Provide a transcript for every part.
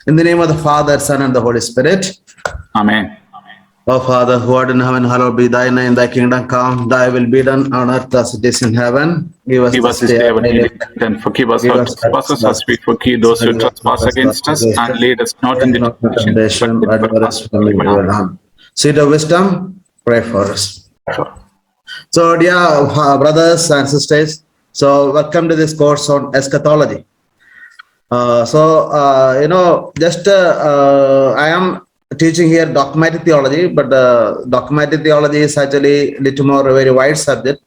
In the name of the Father, Son, and the Holy Spirit. Amen. O Father, who art in heaven, hallowed be thy name. Thy kingdom come, thy will be done on earth as it is in heaven. Give us this day our daily bread, and forgive us Give our us our trespasses as we forgive those who trespass against us, and lead us not into temptation, but deliver us from evil. Seat of wisdom, pray for us. Sure. So, dear brothers and sisters, so welcome to this course on eschatology. I am teaching here dogmatic theology, but dogmatic theology is actually a little more a very wide subject.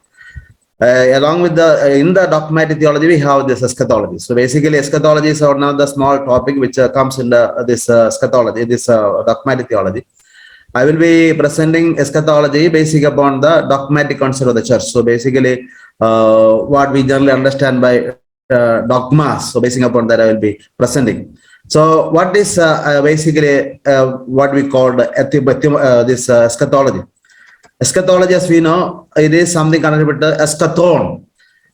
Along with in the dogmatic theology, we have this eschatology. So basically, eschatology is one of the small topic which comes in this eschatology, this dogmatic theology. I will be presenting eschatology based upon the dogmatic concept of the church. So basically, what we generally understand by dogmas. So basing upon that, I will be presenting. So what is basically what we call this eschatology? Eschatology, as we know, it is something connected with the eschaton.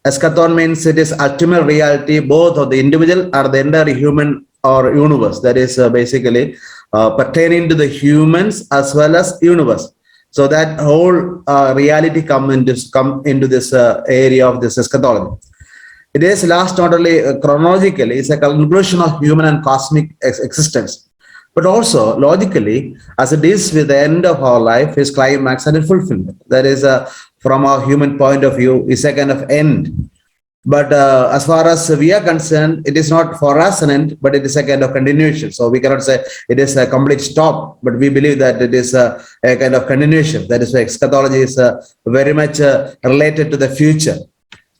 Eschaton means it is ultimate reality, both of the individual or the entire human or universe. That is basically pertaining to the humans as well as universe. So that whole reality come into this area of this eschatology. It is last not only chronologically, it's a conclusion of human and cosmic existence, but also logically, as it is with the end of our life, is climax and fulfillment. That is, from our human point of view, is a kind of end. But as far as we are concerned, it is not for us an end, but it is a kind of continuation. So we cannot say it is a complete stop, but we believe that it is a kind of continuation. That is why eschatology is very much related to the future.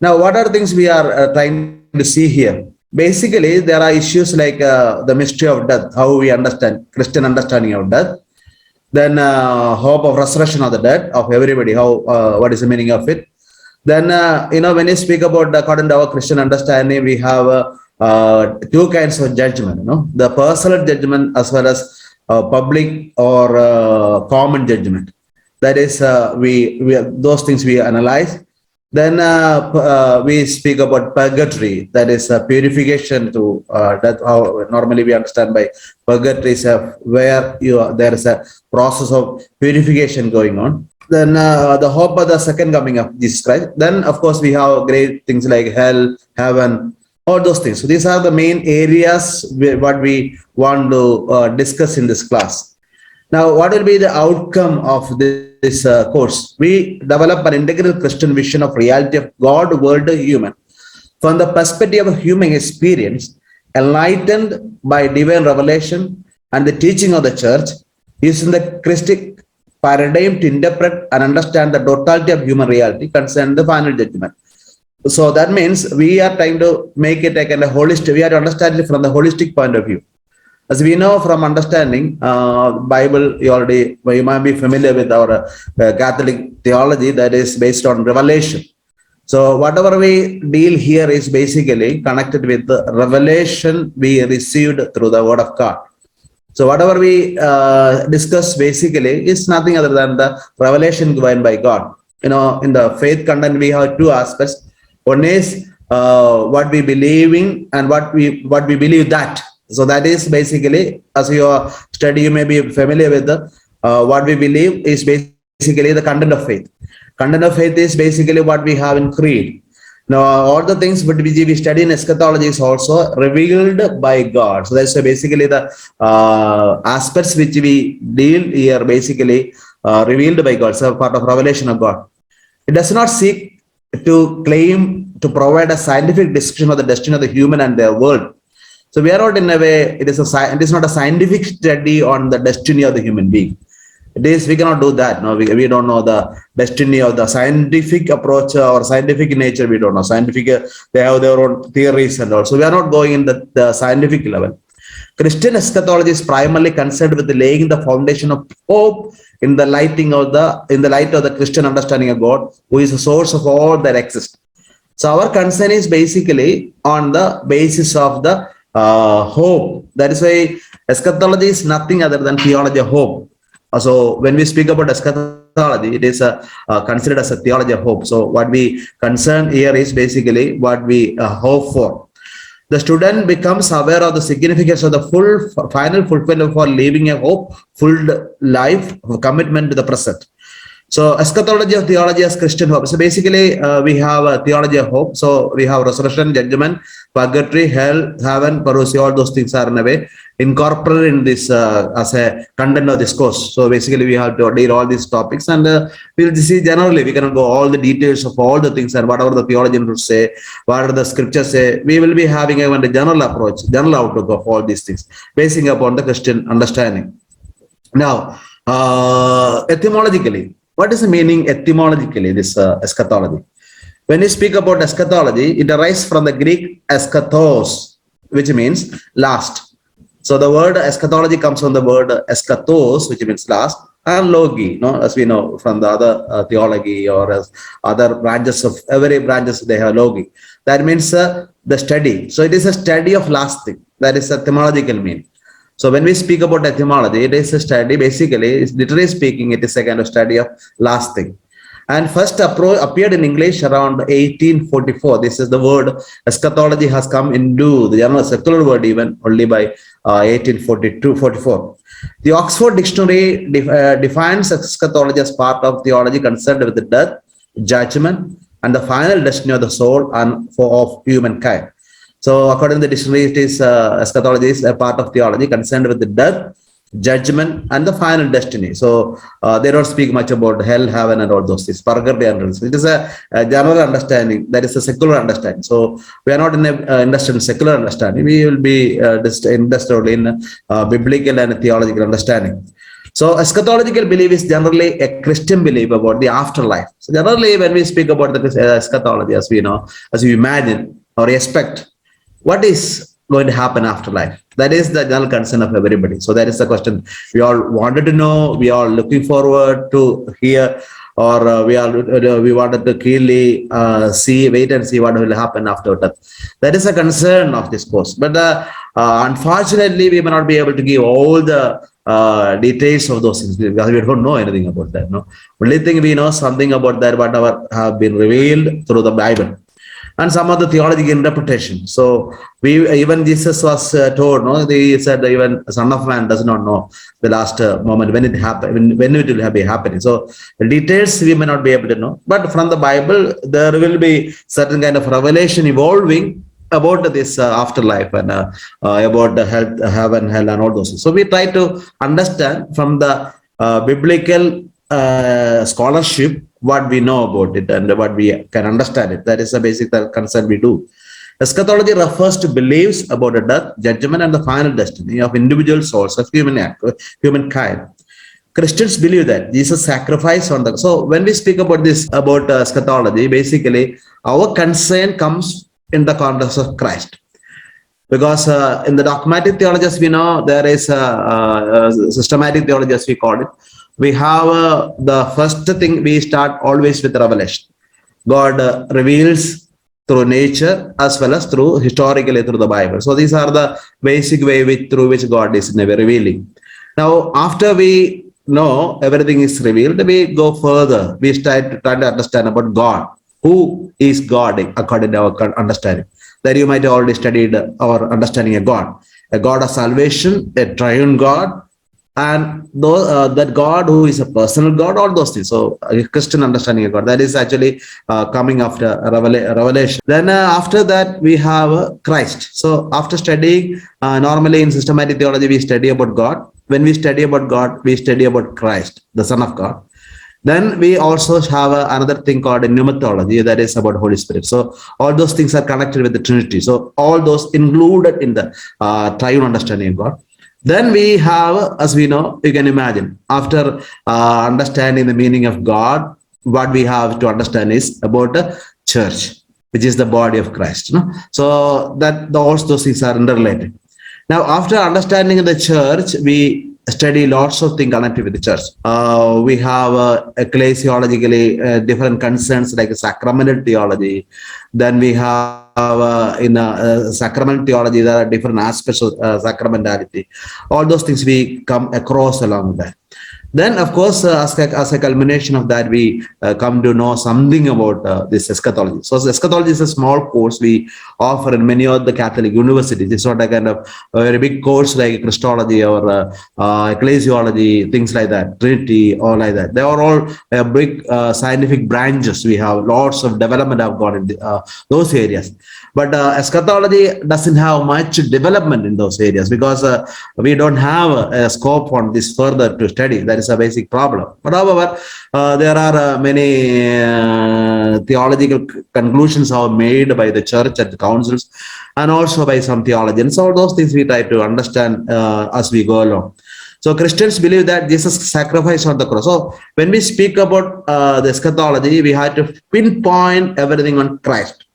Now, what are things we are trying to see here? Basically, there are issues like the mystery of death, how we understand Christian understanding of death, then hope of resurrection of the dead of everybody, how what is the meaning of it. Then when you speak about according to our Christian understanding, we have two kinds of judgment. The personal judgment as well as public or common judgment. That is, we those things we analyze. Then we speak about purgatory, that is purification to that. How normally we understand by purgatory is where there is a process of purification going on. Then the hope of the second coming of Jesus Christ. Then of course we have great things like hell, heaven, all those things. So these are the main areas what we want to discuss in this class. Now, what will be the outcome of this course? We develop an integral Christian vision of reality of God, world, human, from the perspective of human experience, enlightened by divine revelation and the teaching of the church, using the Christic paradigm to interpret and understand the totality of human reality concerning the final judgment. So that means we are trying to make it a kind of holistic. We are to understand it from the holistic point of view. As we know from understanding Bible, you might be familiar with our Catholic theology that is based on revelation. So whatever we deal here is basically connected with the revelation we received through the Word of God. So whatever we discuss basically is nothing other than the revelation given by God. In the faith content we have two aspects. One is what we believe in and what we believe that. So that is basically, as you study, you may be familiar with what we believe is basically the content of faith. Content of faith is basically what we have in creed. Now, all the things which we study in eschatology is also revealed by God. So that's basically the aspects which we deal here, basically revealed by God. So part of revelation of God. It does not seek to claim to provide a scientific description of the destiny of the human and their world. So we are not in a way, it is not a scientific study on the destiny of the human being. We cannot do that. No, we don't know the destiny of the scientific approach or scientific nature. We don't know. Scientific, they have their own theories and all. So we are not going in the scientific level. Christian eschatology is primarily concerned with laying the foundation of hope in the light of the Christian understanding of God, who is the source of all that exists. So our concern is basically on the basis of the hope. That is why eschatology is nothing other than theology of hope. So when we speak about eschatology, it is considered as a theology of hope. So what we concern here is basically what we hope for. the student becomes aware of the significance of the final fulfillment for living a hope-filled life of commitment to the present. So eschatology of theology as Christian hope. So basically, we have a theology of hope. So we have resurrection, judgment, purgatory, hell, heaven, parousia. All those things are in a way incorporated in this as a content of this course. So basically, we have to deal all these topics, and we'll see generally. We cannot go all the details of all the things and whatever the theologian would say, what the scriptures say. We will be having even the general approach, general outlook of all these things, basing upon the Christian understanding. Now, etymologically. What is the meaning etymologically, this eschatology? When we speak about eschatology, it arises from the Greek eschatos, which means last. So the word eschatology comes from the word eschatos, which means last, and logi, as we know from the other theology or as other branches of every branches, they have logi. That means the study. So it is a study of last thing. That is etymological meaning. So when we speak about etymology, it is a study, basically, literally speaking, it is a kind of study of last thing. And first appeared in English around 1844. This is the word eschatology has come into the general secular word even only by 1842-44. The Oxford Dictionary defines eschatology as part of theology concerned with the death, judgment, and the final destiny of the soul and of humankind. So according to the dictionary, it is eschatology is a part of theology concerned with the death, judgment, and the final destiny. So they don't speak much about hell, heaven, and all those things. Purgatory and all. It is a general understanding. That is a secular understanding. So we are not interested in secular understanding. We will be interested in biblical and theological understanding. So eschatological belief is generally a Christian belief about the afterlife. So generally, when we speak about the eschatology, as we know, as we imagine or expect, what is going to happen after life? That is the general concern of everybody. So that is the question we all wanted to know. We are looking forward to hear, or we wanted to clearly wait and see what will happen after death. That is a concern of this course. But unfortunately, we may not be able to give all the details of those things because we don't know anything about that. No, only thing we know something about that, whatever have been revealed through the Bible. And some of the theological interpretation. So even Jesus was told, he said even Son of Man does not know the last moment when it happened, when it will be happening. So the details we may not be able to know, but from the Bible there will be certain kind of revelation evolving about this afterlife and about the heaven, hell, and all those things. So we try to understand from the biblical scholarship what we know about it and what we can understand it. That is the basic concern we do. Eschatology refers to beliefs about the death, judgment, and the final destiny of individual souls of humankind. Christians believe that Jesus sacrificed on the. So when we speak about this, about eschatology, basically our concern comes in the context of Christ. Because in the dogmatic theology, as we know, there is systematic theology, as we call it. We have the first thing, we start always with revelation. God reveals through nature as well as through historically through the Bible. So these are the basic way through which God is never revealing. Now, after we know everything is revealed, we go further. We try to understand about God. Who is God according to our understanding? That you might have already studied our understanding of God. A God of salvation, a triune God, and that God who is a personal God, all those things. So a Christian understanding of God, that is actually coming after revelation. Then after that we have Christ. So after studying, normally in systematic theology we study about God. When we study about God, we study about Christ, the Son of God. Then we also have another thing called pneumatology, that is about Holy Spirit. So all those things are connected with the Trinity. So all those included in the triune understanding of God. Then we have, as we know, you can imagine, after understanding the meaning of God, what we have to understand is about the church, which is the body of Christ. So that all those things are interrelated. Now, after understanding the church, we study lots of things connected with the church. We have ecclesiologically different concerns like sacramental theology. Then we have in sacramental theology, there are different aspects of sacramentality. All those things we come across along that. Then, of course, as a culmination of that, we come to know something about this eschatology. So, eschatology is a small course we offer in many of the Catholic universities. It's not a kind of a very big course like Christology or ecclesiology, things like that, Trinity, or like that. They are all big scientific branches. We have lots of development have got in those areas. But eschatology doesn't have much development in those areas because we don't have a scope on this further to study. That is a basic problem. But however, there are many theological conclusions are made by the church and the councils and also by some theologians. All those things we try to understand as we go along. So Christians believe that Jesus sacrificed on the cross. So when we speak about the eschatology, we have to pinpoint everything on Christ.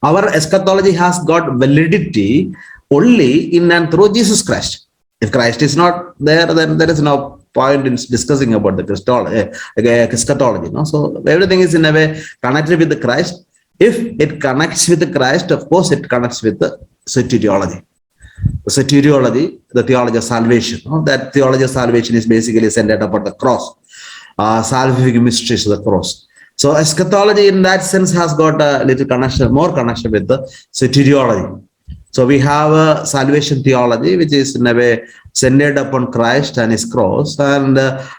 Our eschatology has got validity only in and through Jesus Christ. If Christ is not there, then there is no point in discussing about the eschatology. No? So everything is in a way connected with the Christ. If it connects with the Christ, of course, it connects with the soteriology. Soteriology, the theology of salvation. No? That theology of salvation is basically centered upon the cross, salvific mysteries of the cross. So eschatology in that sense has got a little connection, more connection with the soteriology. So we have a salvation theology, which is in a way centered upon Christ and his cross. And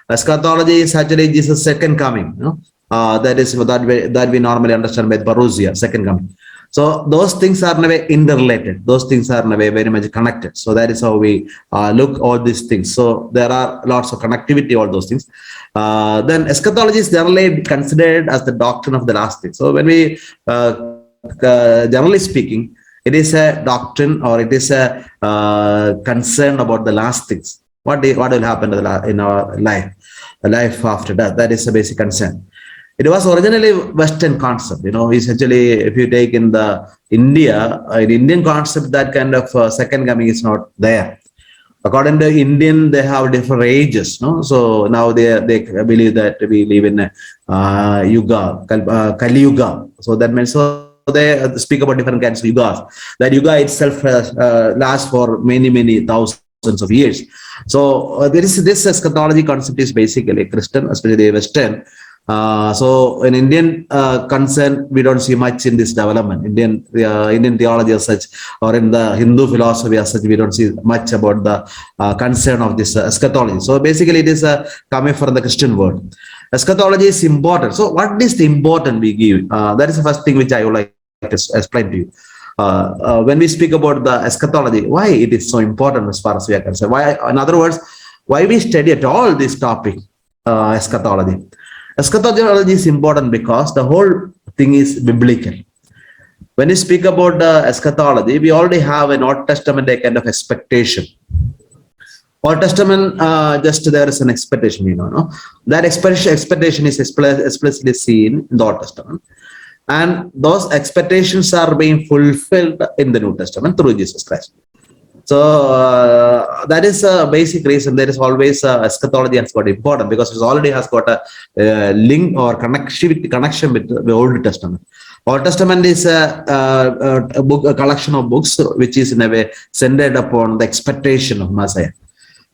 eschatology is actually Jesus' second coming. You know? That is that we normally understand by parousia, second coming. So those things are in a way interrelated. Those things are in a way very much connected. So that is how we look all these things. So there are lots of connectivity, all those things. Then eschatology is generally considered as the doctrine of the last thing. So when we, generally speaking, it is a doctrine or it is a concern about the last things. What will happen in our life, the life after death. That is a basic concern. It was originally Western concept, essentially if you take in the India, an Indian concept, that kind of second coming is not there. According to Indian, they have different ages, no? So now they believe that we live in a Yuga, Kali Yuga. So that means, so they speak about different kinds of yugas. That Yuga itself lasts for many thousands of years. So there is this eschatology concept is basically Christian, especially Western. So in Indian concern, we don't see much in this development. Indian theology as such, or in the Hindu philosophy as such, we don't see much about the concern of this eschatology. So basically, it is coming from the Christian world. Eschatology is important. So what is the important we give? That is the first thing which I would like to explain to you. When we speak about the eschatology, why it is so important as far as we are concerned? Why, in other words, why we study at all this topic, eschatology? Eschatology is important because the whole thing is biblical. When you speak about eschatology, we already have an Old Testament kind of expectation. Old Testament, just there is an expectation, no? That expectation is explicitly seen in the Old Testament. And those expectations are being fulfilled in the New Testament through Jesus Christ. So that is a basic reason. There is always eschatology has got important because it already has got a link or connection with the Old Testament. Old Testament is a collection of books which is in a way centered upon the expectation of Messiah.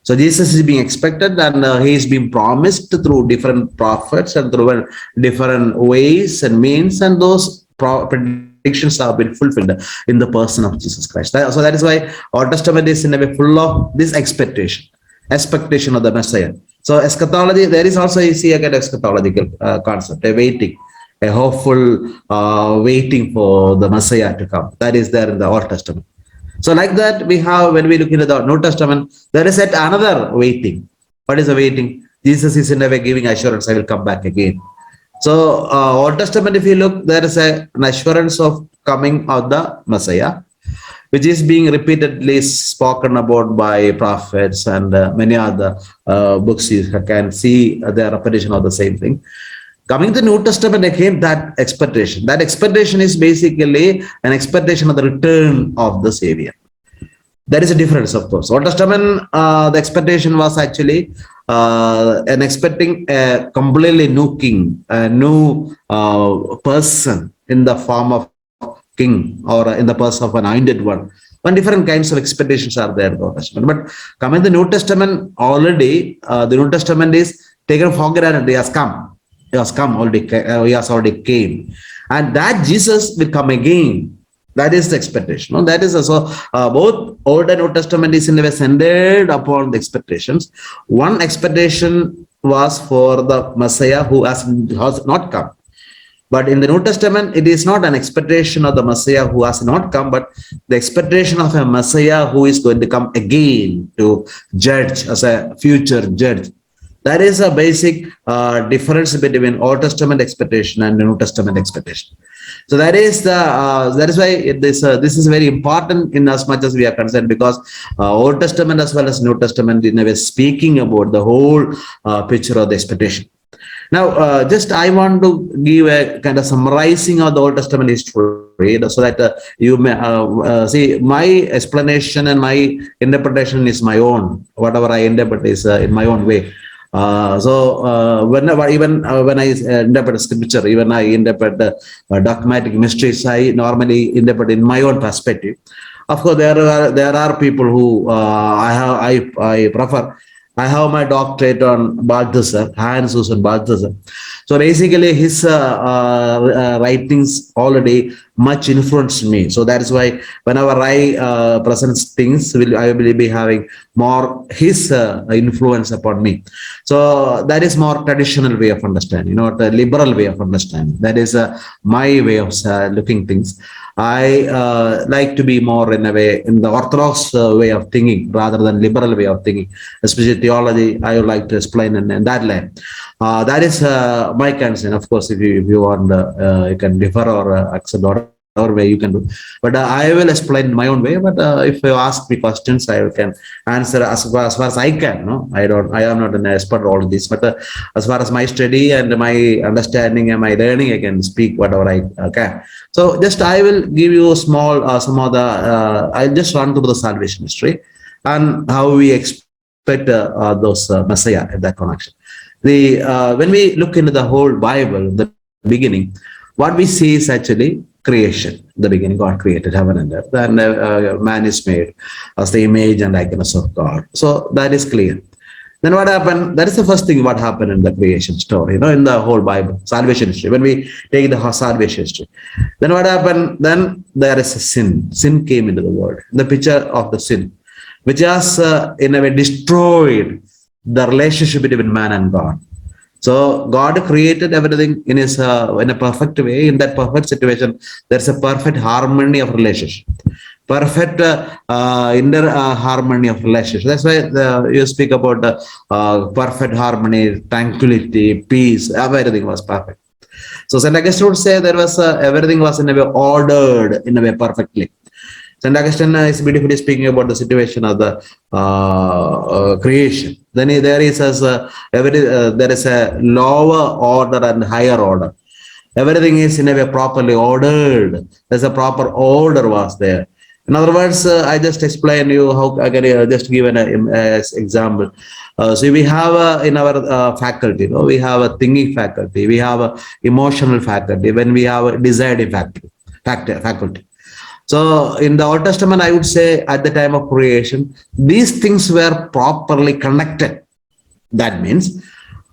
So Jesus is being expected and he is being promised through different prophets and through different ways and means, and those predictions have been fulfilled in the person of Jesus Christ. So that is why Old Testament is in a way full of this expectation of the Messiah. So eschatology, there is also you see a kind of eschatological concept, a waiting, a hopeful waiting for the Messiah to come. That is there in the Old Testament. So like that we have, when we look into the New Testament, there is yet another waiting. What is the waiting? Jesus is in a way giving assurance, I will come back again. So Old Testament, if you look, there is an assurance of coming of the Messiah, which is being repeatedly spoken about by prophets and many other books. You can see the repetition of the same thing. Coming to the New Testament, again, that expectation is basically an expectation of the return of the Savior. There is a difference, of course. Old Testament, the expectation was actually an expecting a completely new king, a new person in the form of king or in the person of an anointed one When different kinds of expectations are there in the Old Testament. But coming to the New Testament, already the New Testament is taken for granted. He has come. He has come already. He has already came, and that Jesus will come again. That is the expectation. No? That is also both Old and New Testament is in a way centered upon the expectations. One expectation was for the Messiah who has not come. But in the New Testament, it is not an expectation of the Messiah who has not come, but the expectation of a Messiah who is going to come again to judge as a future judge. That is a basic difference between Old Testament expectation and the New Testament expectation. So that is why this is very important in as much as we are concerned, because Old Testament as well as New Testament in a way speaking about the whole picture of the expectation. Now, just I want to give a kind of summarizing of the Old Testament history so that you may see my explanation and my interpretation is my own. Whatever I interpret is in my own way. Whenever, even when I interpret scripture, even I interpret dogmatic mysteries, I normally interpret in my own perspective. Of course, there are people who I prefer. I have my doctorate on Balthasar, Hans Susan Balthasar. So basically, his writings already much influenced me. So that is why whenever I present things, I will be having more his influence upon me. So that is more traditional way of understanding, not a liberal way of understanding. That is my way of looking things. I like to be more in a way in the orthodox way of thinking rather than liberal way of thinking, especially theology. I would like to explain in that line. That is my concern. Of course, if you want, you can differ or accept whatever way you can do. But I will explain my own way. But if you ask me questions, I can answer as far as I can. No, I am not an expert on all this. But as far as my study and my understanding and my learning, I can speak whatever I can. So just I will give you a small some of the. I'll just run through the salvation history and how we expect those Messiah in that connection. When we look into the whole Bible, the beginning, what we see is actually creation. In the beginning, God created heaven and earth, and man is made as the image and likeness of God. So that is clear. Then what happened? That is the first thing what happened in the creation story, in the whole Bible, salvation history. When we take the salvation history, then what happened? Then there is a sin. Sin came into the world. The picture of the sin, which has in a way destroyed the relationship between man and God. So God created everything in his in a perfect way. In that perfect situation, there's a perfect harmony of relationship, perfect inner harmony of relationship. That's why you speak about perfect harmony, tranquility, peace. Everything was perfect. So Saint Augustine would say there was everything was in a way ordered in a way perfectly. Saint Augustine is beautifully speaking about the situation of the creation. Then there is there is a lower order and higher order. Everything is in a way properly ordered. There's a proper order was there. In other words, I just explain you how I can just give an example. So we have in our faculty, we have a thinking faculty, we have a emotional faculty, when we have a deciding faculty. So in the Old Testament, I would say at the time of creation, these things were properly connected. That means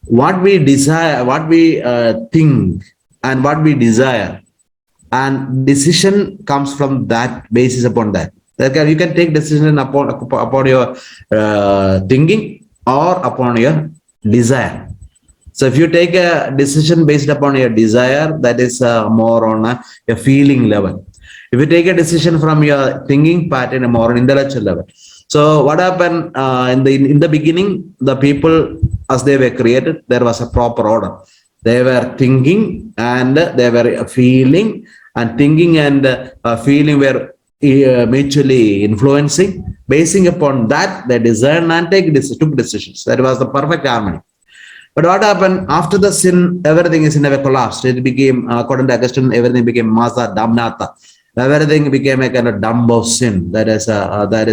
what we desire, what we think and what we desire, and decision comes from that basis upon that. You can take decision upon your thinking or upon your desire. So if you take a decision based upon your desire, that is more on a feeling level. If you take a decision from your thinking pattern, a more intellectual level. So what happened in the beginning, the people as they were created, there was a proper order. They were thinking and they were feeling, and thinking and feeling were mutually influencing. Basing upon that, they discerned and took decisions. That was the perfect harmony. But what happened after the sin? Everything is in a way collapsed. It became, according to Augustine, everything became massa damnata. Everything became a kind of dumb of sin. That is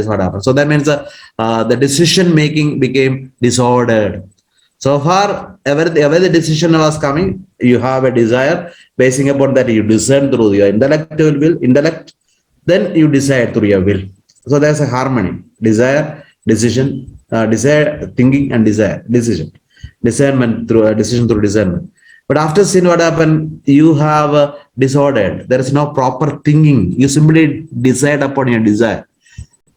what happened. So that means the decision making became disordered. So far, every the decision was coming, you have a desire. Basing upon that, you discern through your intellect. Then you decide through your will. So there's a harmony, desire, decision, desire, thinking, and desire, decision, discernment through decision through discernment. But after sin, what happened? You have disordered. There is no proper thinking. You simply decide upon your desire.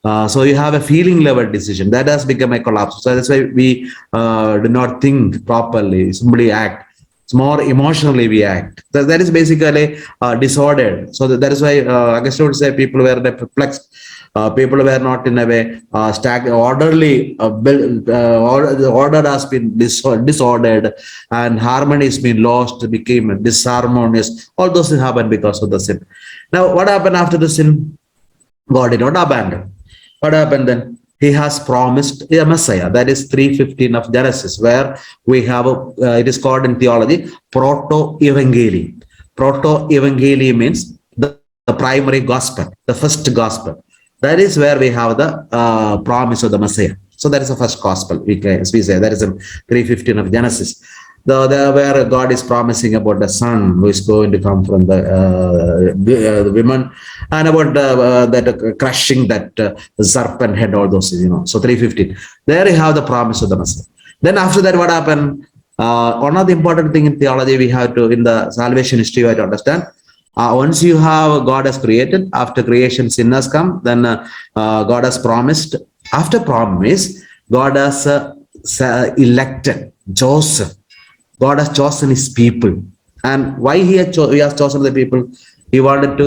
So you have a feeling level decision that has become a collapse. So that's why we do not think properly, simply act. It's more emotionally we act. That is basically disordered. So that is why Augustine would say people were perplexed. People were not in a way orderly. The order has been disordered, and harmony has been lost, became disharmonious. All those things happen because of the sin. Now, what happened after the sin? God did not abandon. What happened then? He has promised a Messiah. That is 3:15 of Genesis, where we have, it is called in theology, proto-evangelium. Proto-evangelium means the primary gospel, the first gospel. That is where we have the promise of the Messiah. So that is the first gospel, we say. That is in 3:15 of Genesis. Where God is promising about the son who is going to come from the women, and about that crushing that serpent head, all those things, So 3:15. There you have the promise of the Messiah. Then after that, what happened? One of the important thing in theology we have to, in the salvation history, we have to understand. Once you have God has created, after creation sin has come, then God has promised. After promise, God has elected, chosen. God has chosen his people. And why he has chosen the people? He wanted to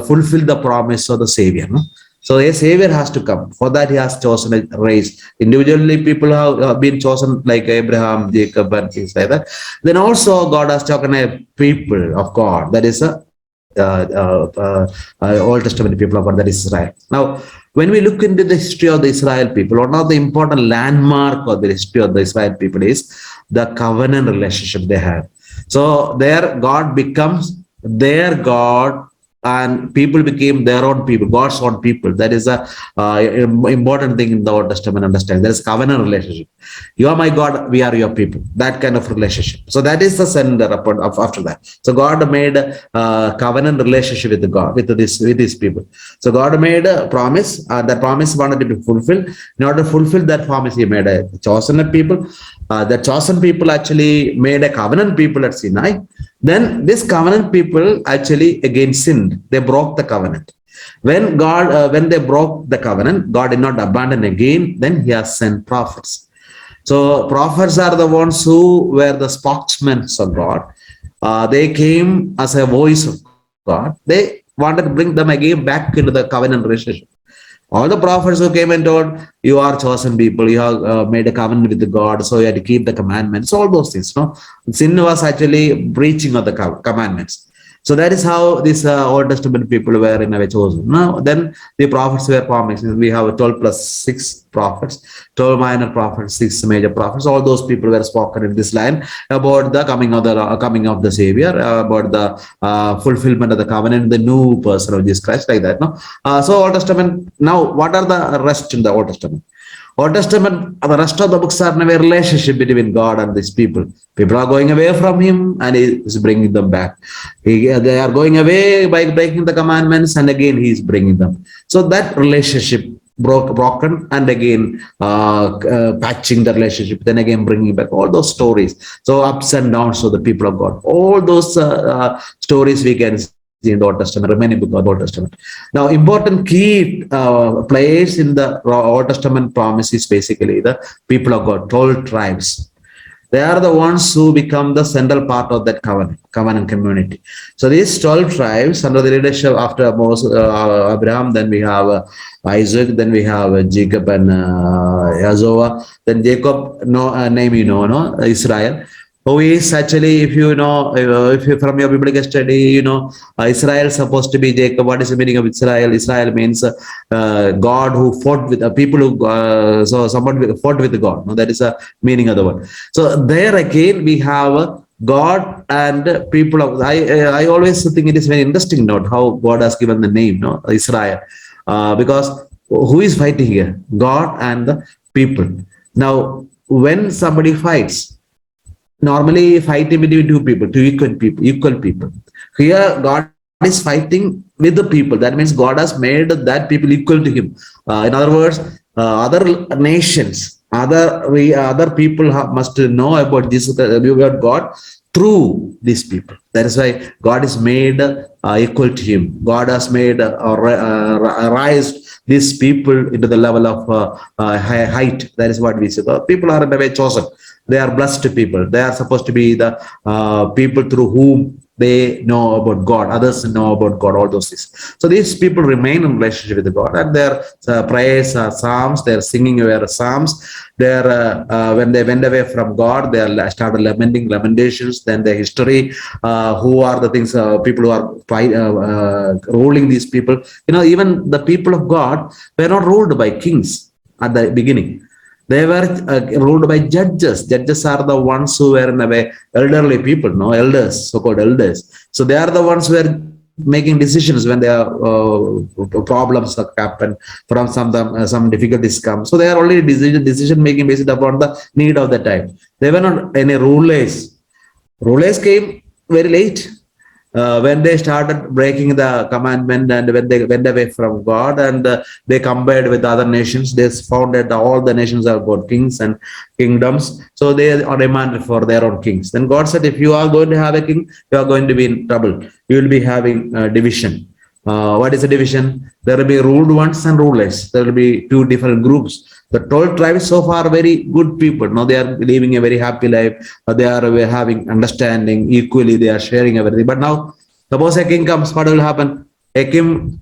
fulfill the promise of the Savior. No? So a Savior has to come. For that, he has chosen a race. Individually, people have been chosen like Abraham, Jacob, and things like that. Then also, God has chosen a people of God. That is a Old Testament people of God, that is Israel. Now, when we look into the history of the Israel people, one of the important landmark of the history of the Israel people is the covenant relationship they have. So there God becomes their God, and people became their own people, God's own people. That is a important thing in the Old Testament understanding. There is covenant relationship. You are my God, we are your people. That kind of relationship. So that is the sender after that. So God made a covenant relationship with God, with these people. So God made a promise. That promise wanted to be fulfilled. In order to fulfill that promise, he made a chosen people. The chosen people actually made a covenant people at Sinai. Then this covenant people actually again sinned. They broke the covenant. When they broke the covenant, God did not abandon again. Then he has sent prophets. So prophets are the ones who were the spokesmen of God. They came as a voice of God. They wanted to bring them again back into the covenant relationship. All the prophets who came and told, you are chosen people, you have made a covenant with God, so you have to keep the commandments, all those things. No, sin was actually breaching of the commandments. So that is how these Old Testament people were in a way chosen. Now, then the prophets were promised. We have 12 plus 6 prophets, 12 minor prophets, 6 major prophets. All those people were spoken in this line about the coming of the Savior, about the fulfillment of the covenant, the new person of Jesus Christ, like that. No, so Old Testament. Now, what are the rest in the Old Testament? Old Testament, the rest of the books are in a relationship between God and these people. People are going away from him and he is bringing them back. They are going away by breaking the commandments, and again he is bringing them. So that relationship broken, and again patching the relationship, then again bringing back all those stories. So ups and downs of the people of God. All those stories we can see in the Old Testament, remaining book of the Old Testament. Now, important key players in the Old Testament promise is basically the people of God, 12 tribes. They are the ones who become the central part of that covenant community. So these 12 tribes under the leadership after Moses, Abraham, then we have Isaac, then we have Jacob and Yazova, then Jacob, name Israel. Who is actually, if you know, if you from your biblical study, Israel is supposed to be Jacob. What is the meaning of Israel? Israel means God who fought with people who, so someone fought with God. No, that is a meaning of the word. So there again we have God and people of. I always think it is very interesting note how God has given the name, Israel, because who is fighting here? God and the people. Now, when somebody fights, normally fighting between two equal people. Here, God is is fighting with the people. That means God has made that people equal to him. In other words, other nations, other people must know about this, about God, through these people. That is why God is made equal to him. God has made raised these people into the level of height. That is what we say. People are in a way chosen. They are blessed people. They are supposed to be the people through whom they know about God, others know about God, all those things. So these people remain in relationship with God, and their prayers are psalms, their singing were psalms. Their when they went away from God, they started lamenting lamentations. Then the history, who are the things, people who are ruling these people. Even the people of God were not ruled by kings at the beginning. They were ruled by judges. Judges are the ones who were in a way elderly people, no elders, so-called elders. So they are the ones who are making decisions when there are problems that happen, from some difficulties come. So they are only decision making based upon the need of the time. They were not any rulers. Rulers came very late. When they started breaking the commandment, and when they went away from God, and they compared with other nations, they found that all the nations are about kings and kingdoms. So they are demanded for their own kings. Then God said, if you are going to have a king, you are going to be in trouble. You will be having division. What is a division? There will be ruled ones and rulers. There will be two different groups. The 12 tribes so far are very good people. Now they are living a very happy life. They are having understanding equally. They are sharing everything. But now, suppose a king comes, what will happen? A king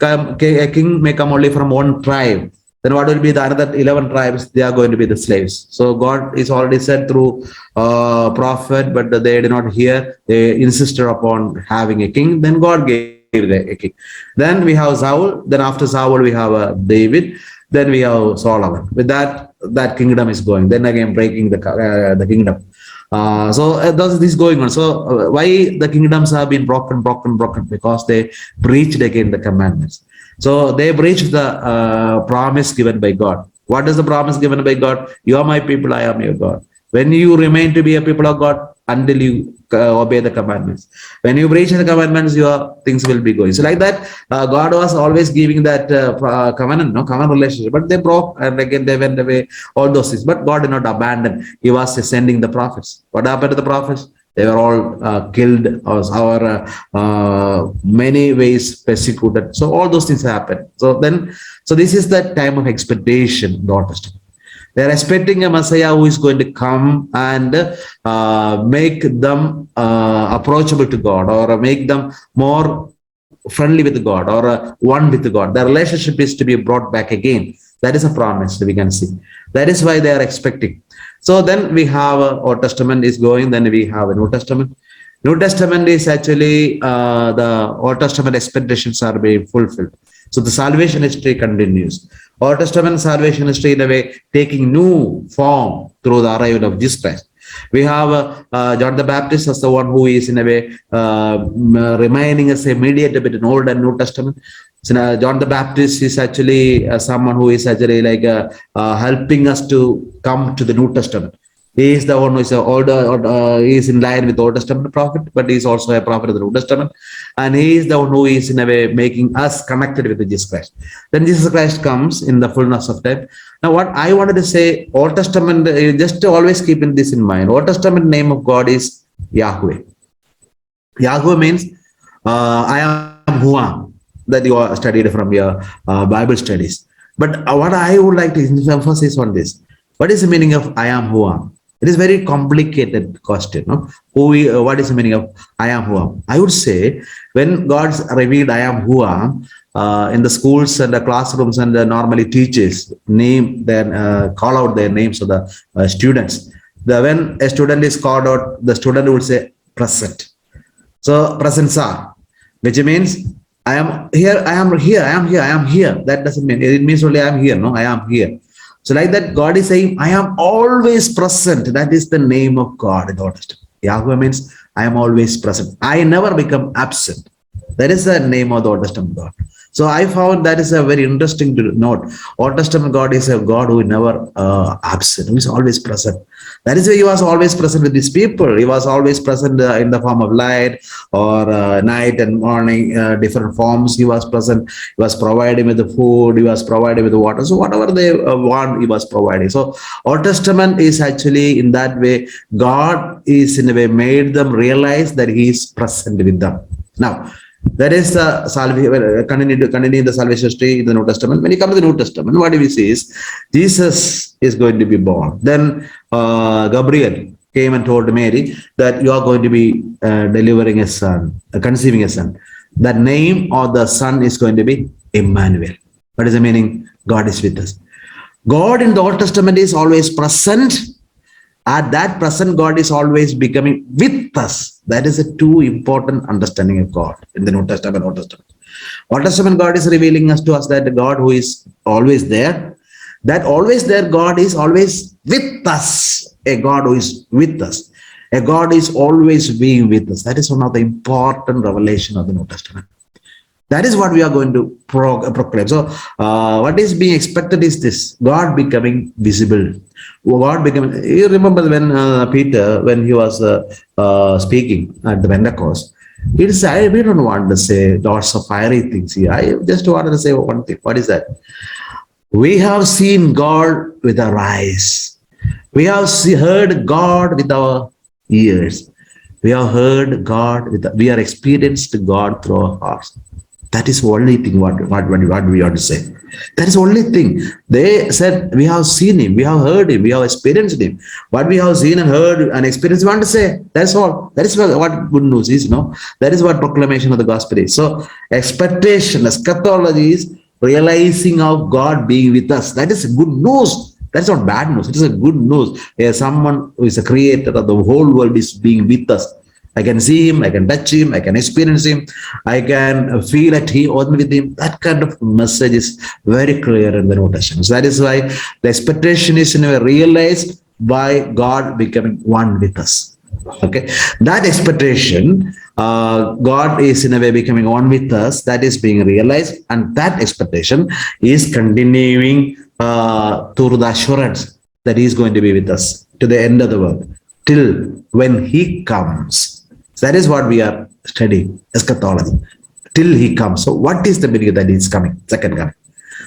may come only from one tribe. Then what will be the other 11 tribes? They are going to be the slaves. So God is already said through prophet, but they did not hear. They insisted upon having a king. Then God gave a king. Then we have Saul. Then after Saul we have David. Then we have Solomon. With that kingdom is going. Then again breaking the kingdom. So thus this going on. So why the kingdoms have been broken? Because they breached again the commandments. So they breached the promise given by God. What is the promise given by God? You are my people, I am your God. When you remain to be a people of God, until you obey the commandments. When you breach the commandments, your things will be going. So like that, God was always giving that covenant relationship. But they broke, and again they went away, all those things. But God did not abandon. He was sending the prophets. What happened to the prophets? They were all killed, or many ways persecuted. So all those things happened. So this is the time of expectation, the Old Testament. They are expecting a Messiah who is going to come and make them approachable to God, or make them more friendly with God, or one with God. The relationship is to be brought back again. That is a promise that we can see. That is why they are expecting. So then we have Old Testament is going. Then we have a New Testament. New Testament is actually the Old Testament expectations are being fulfilled. So the salvation history continues. Old Testament salvation history in a way taking new form through the arrival of Jesus Christ. We have John the Baptist as the one who is in a way remaining as a mediator between Old and New Testament. So John the Baptist is actually someone who is actually like helping us to come to the New Testament. He is the one who is he is in line with the Old Testament prophet, but he is also a prophet of the New Testament. And he is the one who is in a way making us connected with Jesus Christ. Then Jesus Christ comes in the fullness of time. Now what I wanted to say, Old Testament, just always keeping this in mind. Old Testament name of God is Yahweh. Yahweh means I am who I am, that you studied from your Bible studies. But what I would like to emphasize on this, what is the meaning of I am who I am? It is very complicated question. No? What is the meaning of I am who I am? I would say when God's revealed I am who I am, in the schools and the classrooms, and normally teachers call out their names of the students. When a student is called out, the student would say present. So present are, which means I am here, I am here, I am here, I am here. That doesn't mean, it means only I am here. No, I am here. So like that, God is saying, I am always present. That is the name of God in the Old Testament. Yahweh means I am always present. I never become absent. That is the name of the Old Testament God. So I found that is a very interesting to note. Old Testament God is a God who never absent, who is always present. That is why he was always present with his people. He was always present in the form of light or night and morning, different forms. He was present. He was providing with the food. He was providing with the water. So whatever they want, he was providing. So Old Testament is actually in that way, God is in a way made them realize that he is present with them. Now, that is the salvation, continuing the salvation history in the New Testament. When you come to the New Testament, what do we see is Jesus is going to be born. Then Gabriel came and told Mary that you are going to be delivering a son, conceiving a son. The name of the son is going to be Emmanuel. What is the meaning? God is with us. God in the Old Testament is always present. At that present, God is always becoming with us. That is a too important understanding of God in the New Testament, Old Testament. Old Testament God is revealing us to us that the God who is always there, that always there God is always with us. A God who is with us. A God is always being with us. That is one of the important revelation of the New Testament. That is what we are going to proclaim. So, what is being expected is this: God becoming visible. God becoming. You remember when Peter, when he was speaking at the Pentecost, he said, "We don't want to say lots of fiery things here. I just wanted to say one thing. What is that? We have seen God with our eyes. We have heard God with our ears. We have heard God with. We are experienced God through our hearts." That is the only thing what we ought to say. That is the only thing. They said, we have seen him, we have heard him, we have experienced him. What we have seen and heard and experienced, we want to say. That's all. That is what good news is, That is what proclamation of the gospel is. So, expectation, eschatology is realizing of God being with us. That is good news. That's not bad news. It is a good news. Someone who is a creator of the whole world is being with us. I can see him, I can touch him, I can experience him, I can feel at he on with him. That kind of message is very clear in the New Testament. So that is why the expectation is in a way realized by God becoming one with us. Okay, that expectation, God is in a way becoming one with us, that is being realized, and that expectation is continuing through the assurance that he is going to be with us to the end of the world, till when he comes. That is what we are studying, eschatology, till he comes. So what is the meaning that he is coming, second coming?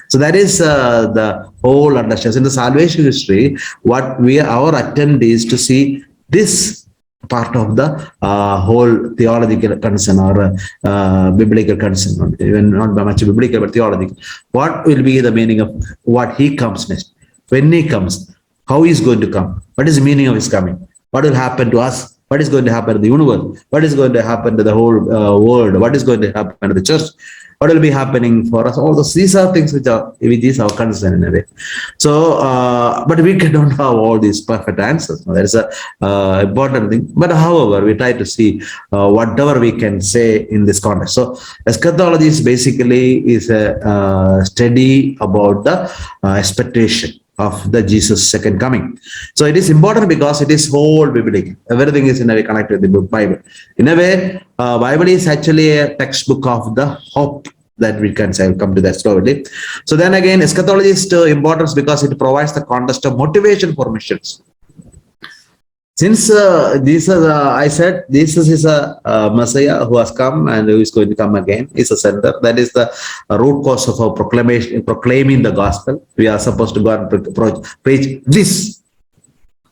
So that is the whole understanding. In the salvation history, what our attempt is to see this part of the whole theological concern or biblical concern, even not much biblical, but theological. What will be the meaning of what he comes next? When he comes, how he is going to come? What is the meaning of his coming? What will happen to us? What is going to happen to the universe? What is going to happen to the whole world? What is going to happen to the church? What will be happening for us? All these are things which is our concern in a way. So, but we don't have all these perfect answers. That is a important thing. But however, we try to see whatever we can say in this context. So, eschatology is basically a study about the expectation of the Jesus' second coming. So it is important because it is whole biblical. Everything is in a way connected with the Bible. In a way, Bible is actually a textbook of the hope that we can say. I'll come to that slowly. So then again, eschatology is important because it provides the context of motivation for missions. Since Jesus, I said, Jesus is a Messiah who has come and who is going to come again. Is a center. That is the root cause of our proclaiming the gospel. We are supposed to go and preach this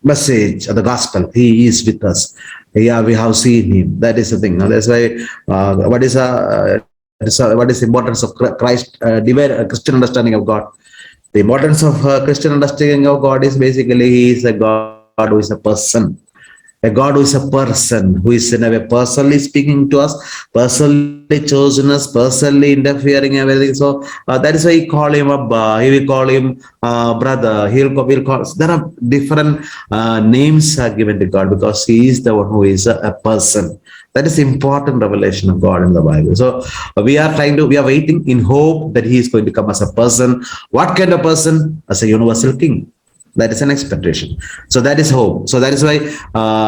message of the gospel. He is with us. Yeah, we have seen him. That is the thing. That's why what is the importance of Christ, divine Christian understanding of God? The importance of Christian understanding of God is basically he is a God who is a person. A God who is a person, who is in a way personally speaking to us, personally chosen us, personally interfering everything. So that is why he call him Abba. He will call him brother. He'll call. There are different names are given to God because he is the one who is a person. That is important revelation of God in the Bible. So we are waiting in hope that he is going to come as a person. What kind of person? As a universal king. That is an expectation. So that is hope. So that is why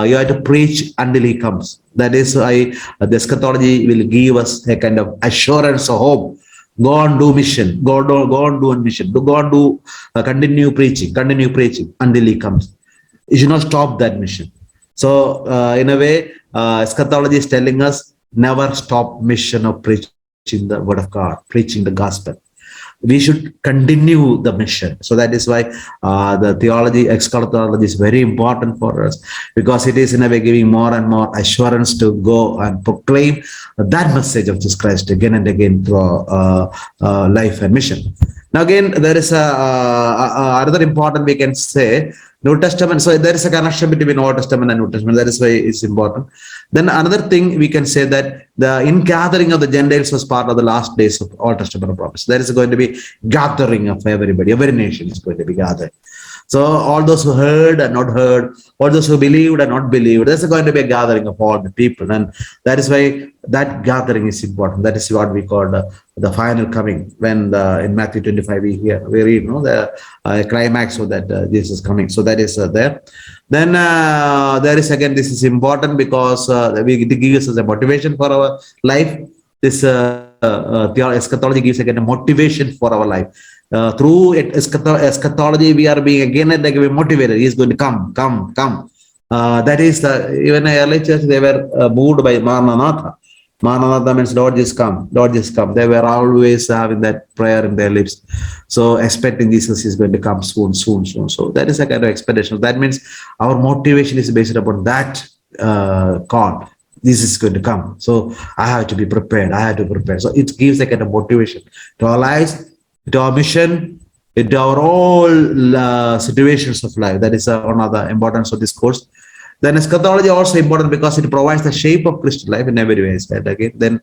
you have to preach until he comes. That is why the eschatology will give us a kind of assurance of hope. Go on, do mission. Go on, do a mission. Go on, do continue preaching until he comes. You should not stop that mission. So, in a way, eschatology is telling us never stop mission of preaching the word of God, preaching the gospel. We should continue the mission. So that is why the theology, eschatology is very important for us, because it is in a way giving more and more assurance to go and proclaim that message of Jesus Christ again and again through life and mission. Now again, there is another important we can say, New Testament. So there is a connection between Old Testament and New Testament. That is why it's important. Then another thing we can say that the ingathering of the Gentiles was part of the last days of Old Testament promise. There is going to be gathering of everybody. Every nation is going to be gathered. So all those who heard and not heard, all those who believed and not believed, there's going to be a gathering of all the people. And that is why that gathering is important. That is what we call the final coming. When in Matthew 25 we read the climax of that Jesus coming. So that is there. Then there is again, this is important because it gives us a motivation for our life. This eschatology gives again a motivation for our life. Through eschatology, we are being again and again motivated. He is going to come. That is even in early church, they were moved by Maranatha. Maranatha means Lord just come, Lord just come. They were always having that prayer in their lips. So expecting Jesus is going to come soon. So that is a kind of expectation. That means our motivation is based upon that call. This is going to come. So I have to be prepared. So it gives a kind of motivation to our lives, to our mission, into our all situations of life. That is one of the importance of this course. Then eschatology also important because it provides the shape of Christian life in every way. Again, then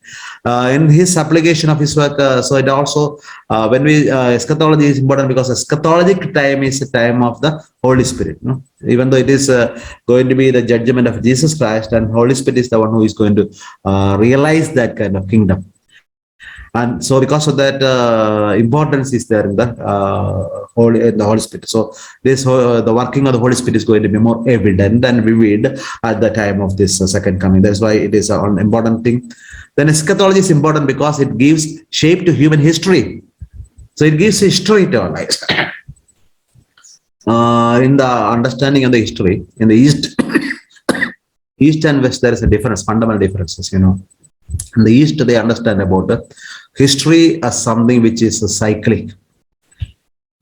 in his application of his work, so it also eschatology is important because eschatologic time is a time of the Holy Spirit. No? Even though it is going to be the judgment of Jesus Christ, and Holy Spirit is the one who is going to realize that kind of kingdom. And so because of that importance is there in the Holy Spirit. So this the working of the Holy Spirit is going to be more evident and vivid at the time of this second coming. That's why it is an important thing. Then eschatology is important because it gives shape to human history. So it gives history to our lives. In the understanding of the history, in the East and West, there is a difference, fundamental differences, In the East, they understand about history as something which is cyclic.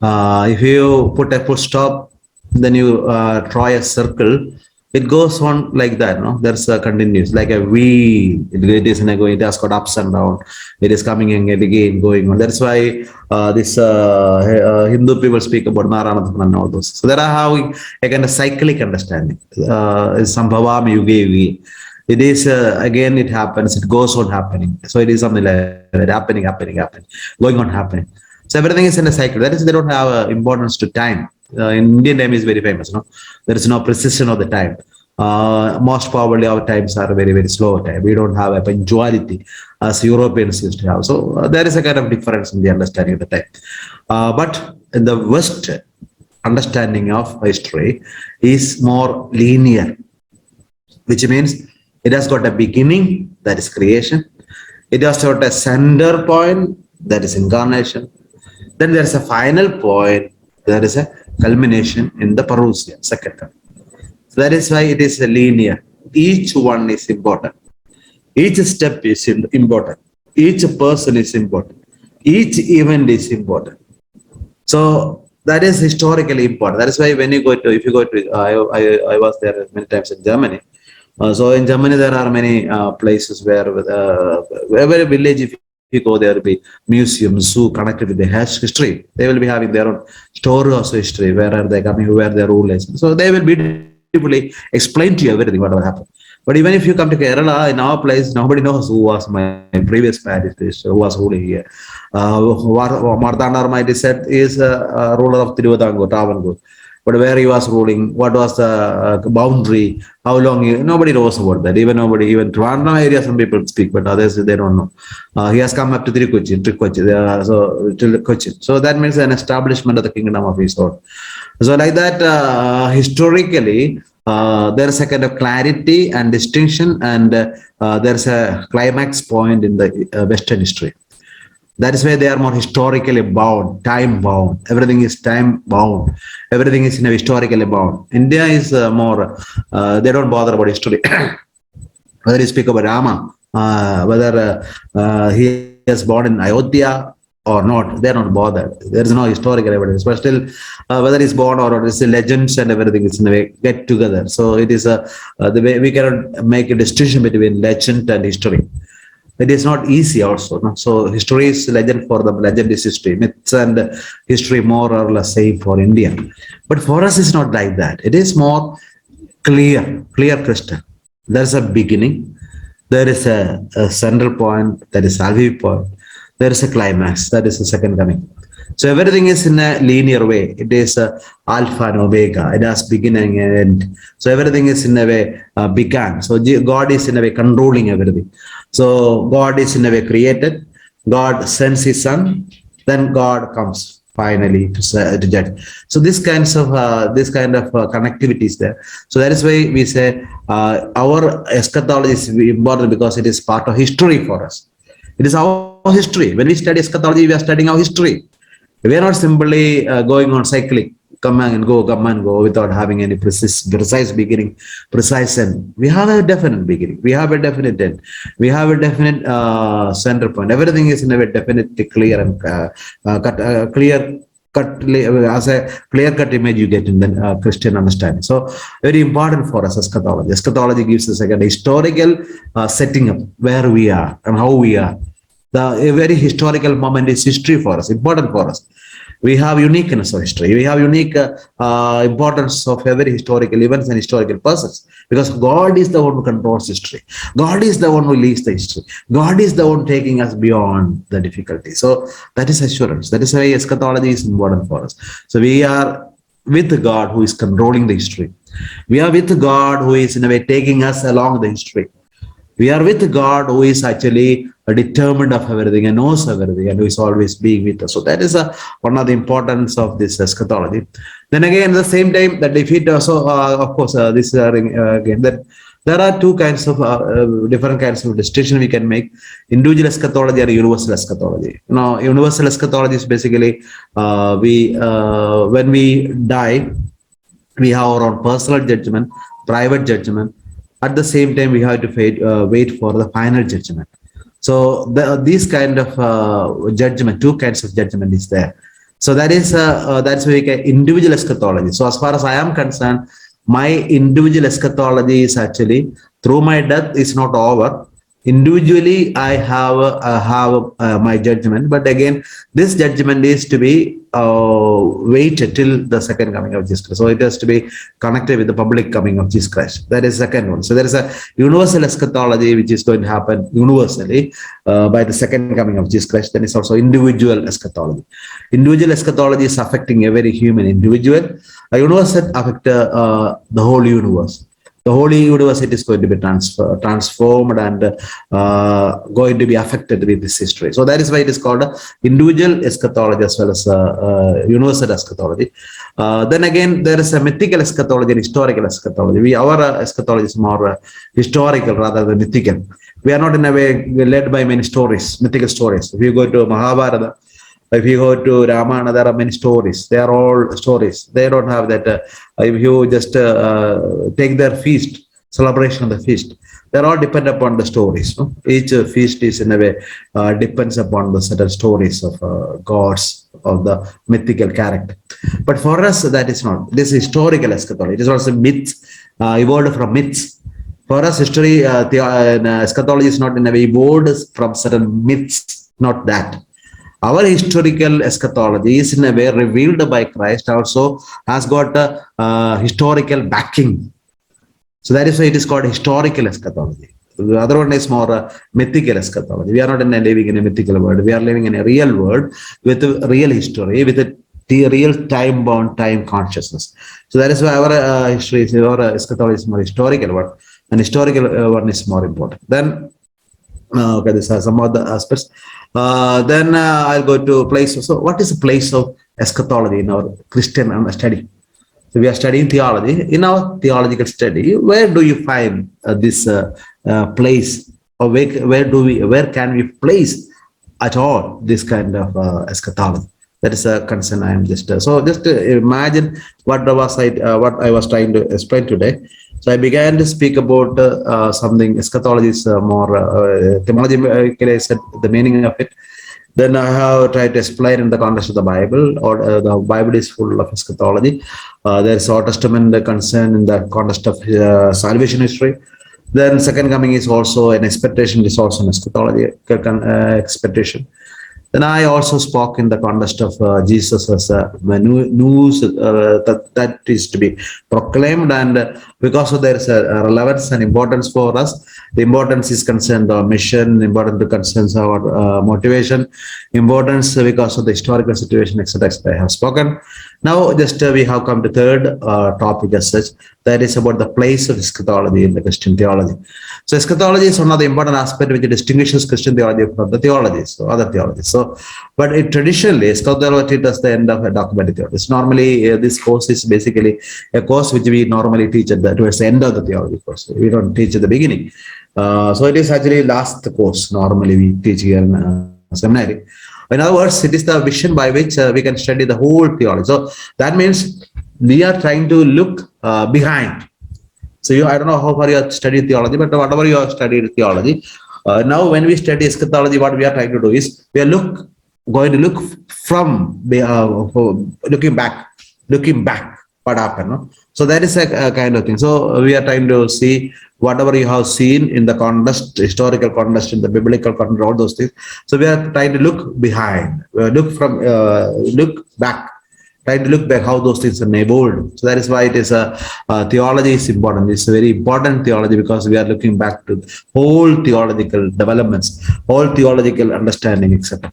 If you put a full stop, then you draw a circle, it goes on like that. No, there's a continuous, like a V. It is going. It has got ups and downs. It is coming in and again, going on. That's why this Hindu people speak about Maranatha and all those. So there are having a kind of cyclic understanding. Sambhavam yuge. It is again, it happens, it goes on happening. So it is something like that, happening, going on happening. So everything is in a cycle. That is, they don't have importance to time. In Indian time is very famous. No, there is no precision of the time. Most probably our times are very, very slow time. We don't have a punctuality as Europeans used to have. So there is a kind of difference in the understanding of the time. But in the West, understanding of history is more linear, which means it has got a beginning, that is creation. It has got a center point, that is incarnation. Then there is a final point, there is a culmination in the parousia, second term. So that is why it is a linear. Each one is important. Each step is important. Each person is important. Each event is important. So that is historically important. That is why when you go to, I was there many times in Germany. So in Germany, there are many places where every village, if you go, there will be museums, zoo connected with the history. They will be having their own story of history, where are they coming, where their rule is. So they will beautifully explain to you everything, what will happen. But even if you come to Kerala, in our place, nobody knows who was my previous parish priest, who was ruling here. Marthandar might be said is a ruler of Tiruvidampur, Travancore. But where he was ruling, what was the boundary, how long, nobody knows about that. Even Trivandrum area, some people speak, but others, they don't know. He has come up to Cochin. So that means an establishment of the kingdom of his own. So like that, historically, there's a kind of clarity and distinction, and there's a climax point in the Western history. That is why they are more historically bound, time bound. Everything is time bound. Everything is in a historically bound. India is more, they don't bother about history. Whether you speak about Rama, whether he is born in Ayodhya or not, they are not bothered. There is no historical evidence. But still, whether he's born or not, it's the legends and everything is in a way get together. So it is the way we cannot make a distinction between legend and history. It is not easy also. No? So history is legend for them, legend is history. Myths and history more or less same for India. But for us, it's not like that. It is more clear crystal. There's a beginning, there is a central point, there is a point, there is a climax, that is the second coming. So everything is in a linear way. It is alpha and omega. It has beginning and end. So everything is in a way began. So God is in a way controlling everything. So God is in a way created. God sends His Son. Then God comes finally to judge. So this kind of connectivity is there. So that is why we say our eschatology is important because it is part of history for us. It is our history. When we study eschatology, we are studying our history. We are not simply going on cycling, come and go without having any precise beginning, precise end. We have a definite beginning. We have a definite end. We have a definite center point. Everything is in a way definitely clear and as a clear-cut image you get in the Christian understanding. So very important for us eschatology. Eschatology gives us a historical setting up where we are and how we are. A very historical moment is history for us, important for us. We have uniqueness of history. We have unique importance of every historical events and historical persons because God is the one who controls history. God is the one who leads the history. God is the one taking us beyond the difficulty. So that is assurance. That is why eschatology is important for us. So we are with God who is controlling the history. We are with God who is in a way taking us along the history. We are with God who is actually determined of everything and knows everything and who is always being with us. So that is one of the importance of this eschatology. Then again, at the same time, the defeat also, of course, this again, that there are two kinds of different kinds of distinction we can make: individual eschatology and universal eschatology. Now, universal eschatology is basically when we die, we have our own personal judgment, private judgment. At the same time, we have to wait for the final judgment. So these kind of judgment, two kinds of judgment is there. So that's why we get individual eschatology. So as far as I am concerned, my individual eschatology is actually through my death is not over. Individually, I have my judgment, but again, this judgment is to be waited till the second coming of Jesus Christ. So it has to be connected with the public coming of Jesus Christ. That is the second one. So there is a universal eschatology which is going to happen universally by the second coming of Jesus Christ. Then it's also individual eschatology. Individual eschatology is affecting every human individual. A universal affect the whole universe. The whole universe, it is going to be transformed and going to be affected with this history. So that is why it is called individual eschatology as well as universal eschatology. Then again, there is a mythical eschatology and historical eschatology. Our eschatology is more historical rather than mythical. We are not in a way led by many stories, mythical stories. If you go to Mahabharata, if you go to Ramayana, there are many stories. They are all stories. They don't have that. If you just take their feast, celebration of the feast, they're all depend upon the stories. No? Each feast is in a way depends upon the certain stories of gods, of the mythical character. But for us, that is not. This is historical eschatology. It is also myths, evolved from myths. For us, history, eschatology is not in a way evolved from certain myths, not that. Our historical eschatology is in a way revealed by Christ, also has got a historical backing. So that is why it is called historical eschatology. The other one is more mythical eschatology. We are not living in a mythical world. We are living in a real world with a real history, with a real time-bound time consciousness. So that is why our history, our eschatology is more historical one, and historical one is more important. Then, okay, these are some other aspects. Then I'll go to place. So what is the place of eschatology in our Christian study? So we are studying theology. In our theological study, where do you find this place, or where can we place at all this kind of eschatology. That is a concern. I am just just imagine what I was trying to explain today. So I began to speak about something eschatology is more theologically I said the meaning of it. Then I have tried to explain in the context of the Bible, or the Bible is full of eschatology. There's Old Testament concern in the context of salvation history. Then second coming is also an expectation, is also an eschatology expectation. Then I also spoke in the context of Jesus as a news that is to be proclaimed, and because of there is a relevance and importance for us, the importance is concerned our mission, important to concerns our motivation, importance because of the historical situation, etc. I have spoken. Now, just we have come to third topic as such, that is about the place of eschatology in the Christian theology. So, eschatology is one of the important aspects which distinguishes Christian theology from the theologies, so other theologies. So, but it traditionally, eschatology is the end of a documented theology. It's normally this course is basically a course which we normally teach towards the end of the theology course. We don't teach at the beginning. So, it is actually last course. Normally, we teach here in seminary. In other words, it is the vision by which we can study the whole theology. So that means we are trying to look behind. So I don't know how far you have studied theology, but whatever you have studied theology, now when we study eschatology, what we are trying to do is we are going to look from looking back what happened. No? So that is a kind of thing. So we are trying to see whatever you have seen in the context, historical context, in the biblical context, all those things. So we are trying to look behind, look back, trying to look back how those things are evolved. So that is why it is theology is important. It's a very important theology because we are looking back to whole theological developments, whole theological understanding, etc.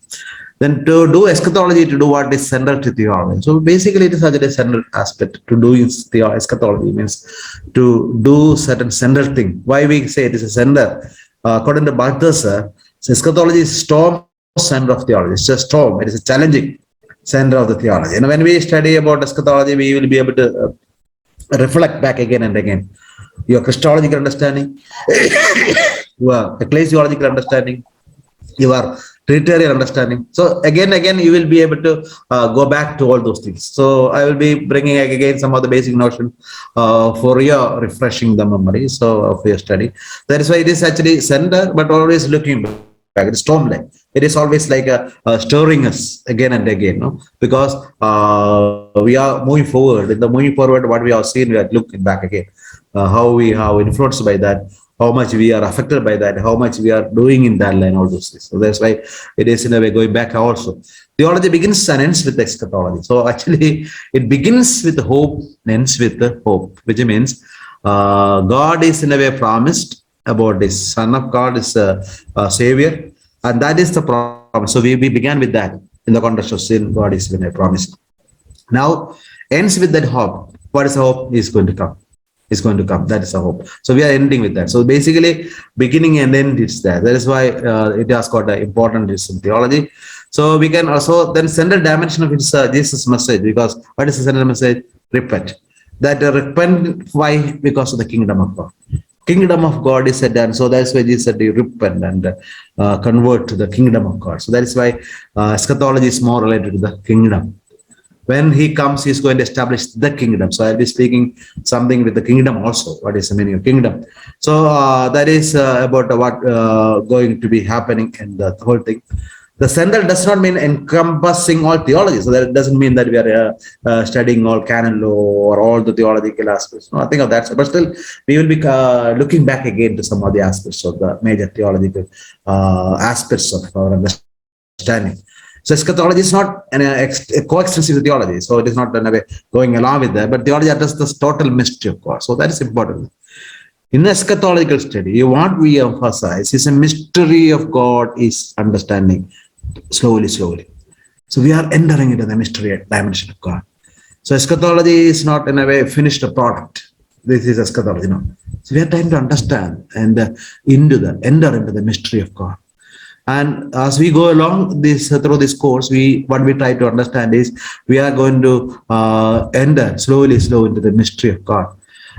Then to do eschatology, to do what is central to theology. So basically it is such a central aspect to do eschatology means to do certain central thing. Why we say it is a center? According to Balthasar, eschatology is storm center of theology. It's a storm. It is a challenging center of the theology. And when we study about eschatology, we will be able to reflect back again and again. Your Christological understanding, your ecclesiological understanding, your Trinitarian understanding. So again, you will be able to go back to all those things. So I will be bringing again some of the basic notion for your refreshing the memory. So of your study. That is why it is actually center, but always looking back. It's storm-like. It is always like stirring us again and again, no? Because we are moving forward. In the moving forward, what we have seen, we are looking back again. How we are influenced by that, how much we are affected by that, how much we are doing in that line, all those things. So that's why it is in a way going back also. Theology begins and ends with eschatology. So actually, it begins with hope and ends with the hope, which means God is in a way promised about this Son of God is a Savior, and that is the promise. So we began with that in the context of sin. God is in a promise. Now ends with that hope. What is the hope? Is going to come. Is going to come. That is a hope. So we are ending with that. So basically, beginning and end is there. That is why it has got an importance in theology. So we can also then central dimension of its Jesus' message, because what is the central message? Repent. That repent, why? Because of the kingdom of God. Kingdom of God is said, and so that's why Jesus said you repent and convert to the kingdom of God. So that is why eschatology is more related to the kingdom. When he comes, he's going to establish the kingdom. So I'll be speaking something with the kingdom also. What is the meaning of kingdom? So that is about what going to be happening in the whole thing. The central does not mean encompassing all theology. So that doesn't mean that we are studying all canon law or all the theological aspects. Nothing of that. But still, we will be looking back again to some of the aspects of the major theological aspects of our understanding. So eschatology is not a coextensive theology. So it is not in a way going along with that. But theology addresses the total mystery of God. So that is important. In the eschatological study, what we emphasize is a mystery of God is understanding slowly. So we are entering into the mystery dimension of God. So eschatology is not in a way finished product. This is eschatology, no. So we are trying to understand and enter into the mystery of God. And as we go along through this course, what we try to understand is we are going to enter slowly into the mystery of God.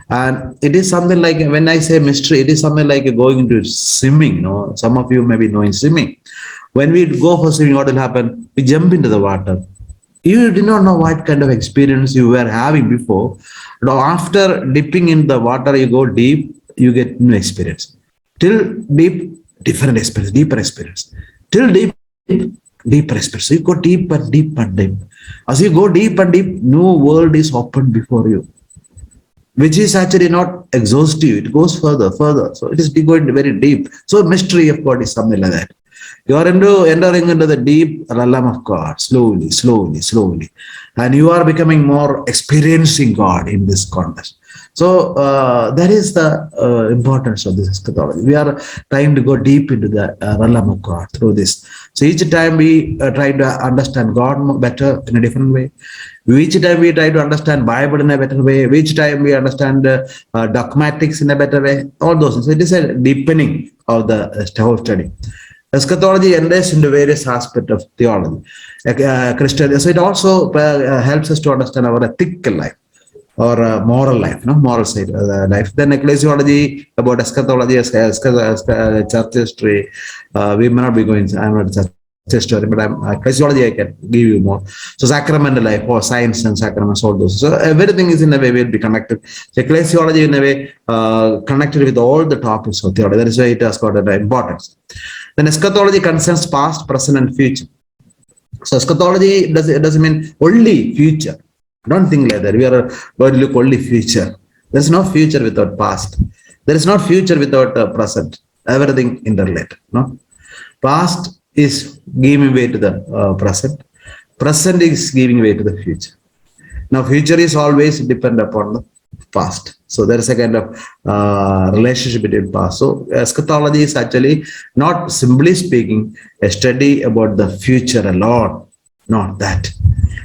And it is something like, when I say mystery, it is something like going into swimming. Some of you may be knowing swimming. When we go for swimming, what will happen? We jump into the water. You did not know what kind of experience you were having before. Now, after dipping in the water, you go deep, you get new experience. Till deep, different experience, deeper experience. Till deep, deeper experience. So you go deep and deep and deep. As you go deep and deep, new world is opened before you, which is actually not exhaustive. It goes further, further. So it is going very deep. So mystery of God is something like that. You are entering into the deep realm of God, slowly, slowly, slowly. And you are becoming more experiencing God in this context. So that is the importance of this eschatology. We are trying to go deep into the realm of God through this. So each time we try to understand God better in a different way. Each time we try to understand Bible in a better way. Each time we understand dogmatics in a better way. All those things. So it is a deepening of the whole study. Eschatology enters into various aspects of theology. Christian, so it also helps us to understand our ethical life or moral life, moral side of the life. Then ecclesiology about eschatology, church history. We may not be going. I'm not church history, but ecclesiology I can give you more. So sacramental life or science and sacraments, all those. So everything is in a way will be connected. So ecclesiology in a way connected with all the topics of theology. That is why it has got an importance. Then eschatology concerns past, present, and future. So eschatology doesn't mean only future. Don't think like that. We are going to look only future. There is no future without past. There is no future without present. Everything interrelated. No, past is giving way to the present. Present is giving way to the future. Now, future is always dependent upon the past. So there is a kind of relationship between past. So eschatology is actually not simply speaking a study about the future alone. Not that.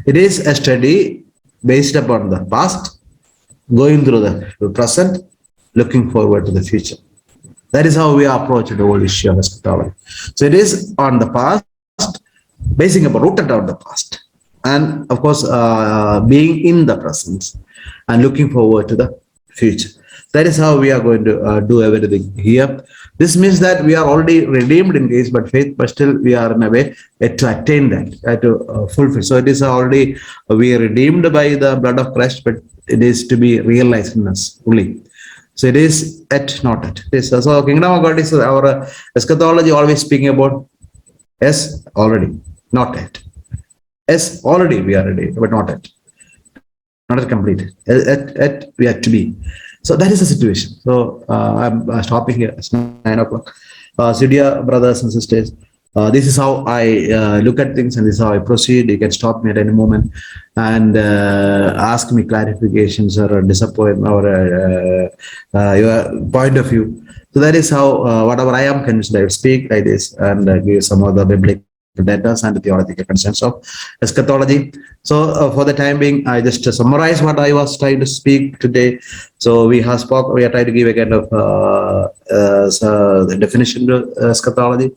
It is a study based upon the past, going through the present, looking forward to the future. That is how we approach the whole issue of eschatology. So it is on the past, basing upon rooted out the past, and of course being in the present and looking forward to the future. That is how we are going to do everything here. This means that we are already redeemed in grace but faith, but still we are in a way yet to attain that, to fulfill. So it is already, we are redeemed by the blood of Christ, but it is to be realized in us fully. So it is yet not yet. So kingdom of God is our eschatology always speaking about yes, already, not yet. Yes, already we are ready, but not yet. Not yet complete. Yet we have to be. So that is the situation. So I'm stopping here. It's 9 o'clock. So dear brothers and sisters, this is how I look at things and this is how I proceed. You can stop me at any moment and ask me clarifications or disappointment or your point of view. So that is how whatever I am convinced, I will speak like this and give some of the biblical data and the theological concerns of eschatology. So for the time being, I just summarize what I was trying to speak today. So we are trying to give a kind of the definition of eschatology.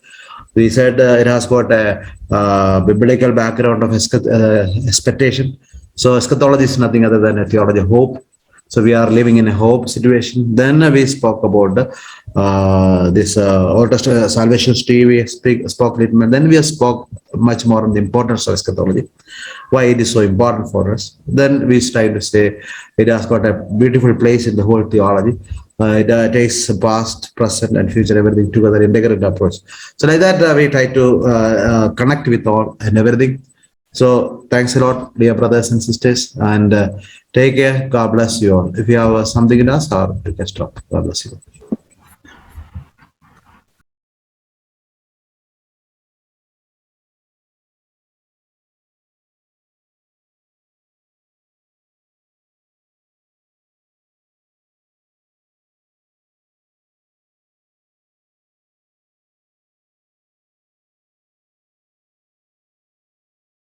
We said it has got a biblical background of expectation. So eschatology is nothing other than a theology of hope. So we are living in a hope situation. Then we spoke about this Old Testament salvation history. We spoke a little bit. Then we spoke much more on the importance of eschatology, why it is so important for us. Then we tried to say it has got a beautiful place in the whole theology. It takes past, present, and future, everything together, integrated approach. So like that, we try to connect with all and everything. So thanks a lot, dear brothers and sisters, and take care. God bless you all. If you have something in us, or you can stop. God bless you.